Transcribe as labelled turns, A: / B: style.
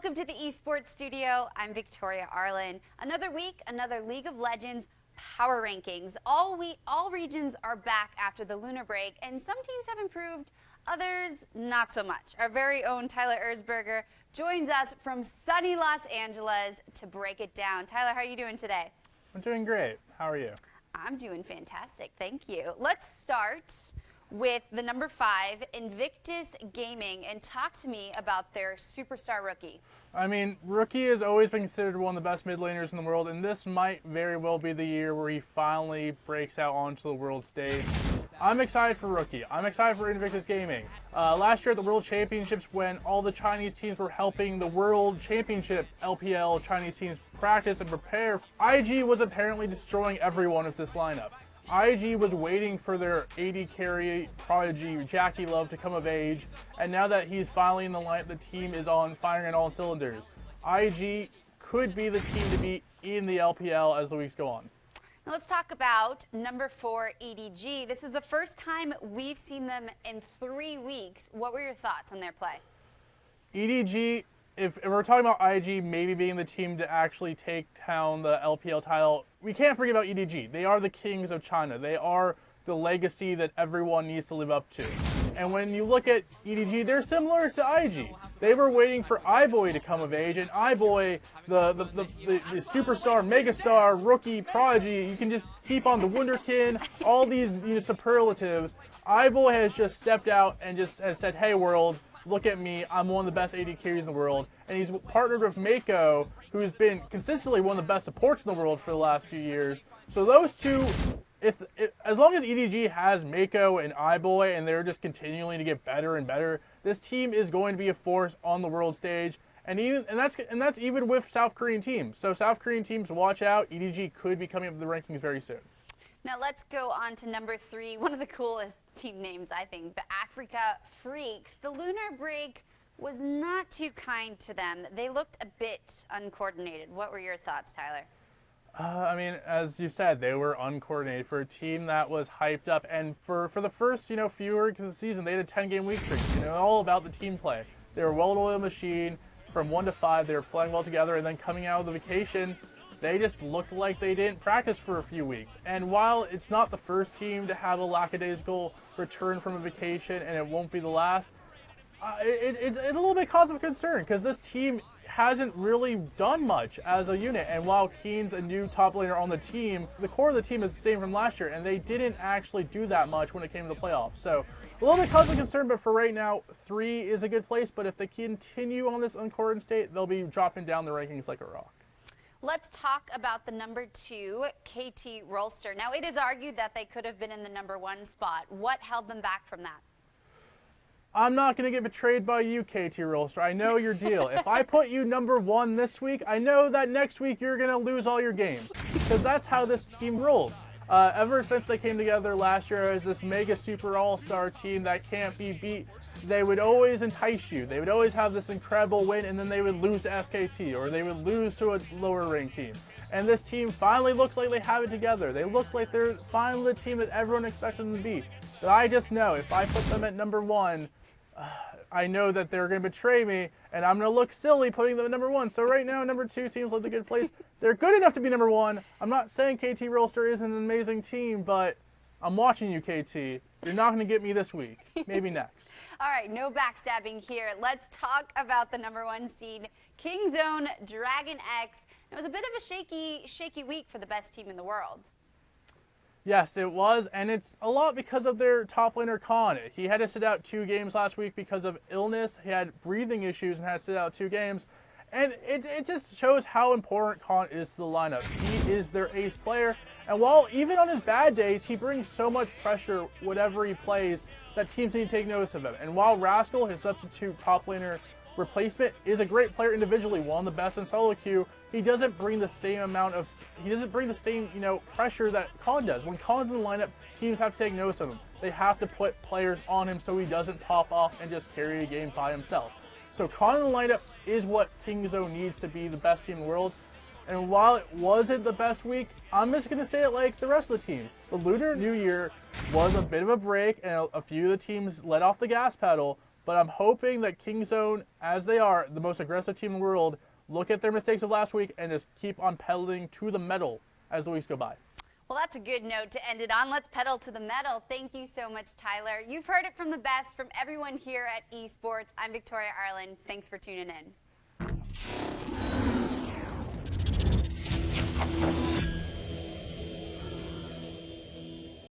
A: Welcome to the Esports studio. I'm Victoria Arlen. Another week, another League of Legends power rankings. All regions are back after the lunar break, and some teams have improved, others not so much. Our very own Tyler Erzberger joins us from sunny Los Angeles to break it down. Tyler, how are you doing today?
B: I'm doing great. How are you?
A: I'm doing fantastic, thank you. Let's start with the number 5, Invictus Gaming, and talk to me about their superstar rookie.
B: I mean, Rookie has always been considered one of the best mid laners in the world, and this might very well be the year where he finally breaks out onto the world stage. I'm excited for Rookie. I'm excited for Invictus Gaming. Last year at the World Championships, when all the Chinese teams were helping the World Championship LPL Chinese teams practice and prepare, IG was apparently destroying everyone with this lineup. IG was waiting for their AD carry prodigy Jackie Love to come of age, and now that he's finally in the line, the team is firing on all cylinders. IG could be the team to beat in the LPL as the weeks go on.
A: Now let's talk about number 4, EDG. This is the first time we've seen them in 3 weeks. What were your thoughts on their play?
B: EDG, if we're talking about IG maybe being the team to actually take down the LPL title, we can't forget about EDG. They are the kings of China. They are the legacy that everyone needs to live up to. And when you look at EDG, they're similar to IG. They were waiting for iBoy to come of age, and iBoy, the superstar, megastar, rookie, prodigy, you can just keep on the Wunderkind, all these superlatives. iBoy has just stepped out and just has said, hey world, look at me, I'm one of the best AD carries in the world. And he's partnered with Mako, who's been consistently one of the best supports in the world for the last few years. So those two, as long as EDG has Mako and iBoy and they're just continuing to get better and better, this team is going to be a force on the world stage. And that's even with South Korean teams. So South Korean teams, watch out. EDG could be coming up in the rankings very soon.
A: Now let's go on to number 3, one of the coolest team names, I think, the Africa Freaks. The lunar break was not too kind to them. They looked a bit uncoordinated. What were your thoughts, Tyler?
B: I mean, as you said, they were uncoordinated for a team that was hyped up, and for the first few weeks of the season, they had a 10-game week streak. All about the team play. They were a well-oiled machine. From 1 to 5, they were playing well together, and then coming out of the vacation, they just looked like they didn't practice for a few weeks. And while it's not the first team to have a lackadaisical return from a vacation, and it won't be the last, it's a little bit cause of concern because this team hasn't really done much as a unit. And while Keen's a new top laner on the team, the core of the team is the same from last year, and they didn't actually do that much when it came to the playoffs. So a little bit cause of concern, but for right now, 3 is a good place. But if they continue on this uncoordinated state, they'll be dropping down the rankings like a rock.
A: Let's talk about the number 2, KT Rolster. Now, it is argued that they could have been in the number 1 spot. What held them back from that?
B: I'm not going to get betrayed by you, KT Rolster. I know your deal. If I put you number 1 this week, I know that next week you're going to lose all your games because that's how this team rolls. Ever since they came together last year as this mega super all-star team that can't be beat, they would always entice you. They would always have this incredible win, and then they would lose to SKT, or they would lose to a lower ranked team. And this team finally looks like they have it together. They look like they're finally the team that everyone expected them to be. But I just know if I put them at number 1, I know that they're going to betray me, and I'm going to look silly putting them at number 1. So right now, number 2 seems like a good place. They're good enough to be number 1. I'm not saying KT Rolster isn't an amazing team, but I'm watching you, KT. You're not going to get me this week. Maybe next.
A: All right, no backstabbing here. Let's talk about the number 1 seed, Kingzone Dragon X. It was a bit of a shaky week for the best team in the world.
B: Yes, it was, and it's a lot because of their top laner, Khan. He had to sit out 2 games last week because of illness. He had breathing issues and had to sit out 2 games. And it just shows how important Khan is to the lineup. He is their ace player, and while even on his bad days, he brings so much pressure whatever he plays that teams need to take notice of him. And while Rascal, his substitute top laner replacement, is a great player individually, one of the best in solo queue, he doesn't bring the same pressure that Khan does. When Khan's in the lineup, teams have to take notice of him. They have to put players on him so he doesn't pop off and just carry a game by himself. So Khan in the lineup is what Kingzone needs to be the best team in the world. And while it wasn't the best week, I'm just going to say it like the rest of the teams. The Lunar New Year was a bit of a break, and a few of the teams let off the gas pedal, But I'm hoping that Kingzone, as they are the most aggressive team in the world, look at their mistakes of last week and just keep on pedaling to the metal as the weeks go by.
A: Well, that's a good note to end it on. Let's pedal to the metal. Thank you so much, Tyler. You've heard it from the best from everyone here at Esports. I'm Victoria Arlen. Thanks for tuning in.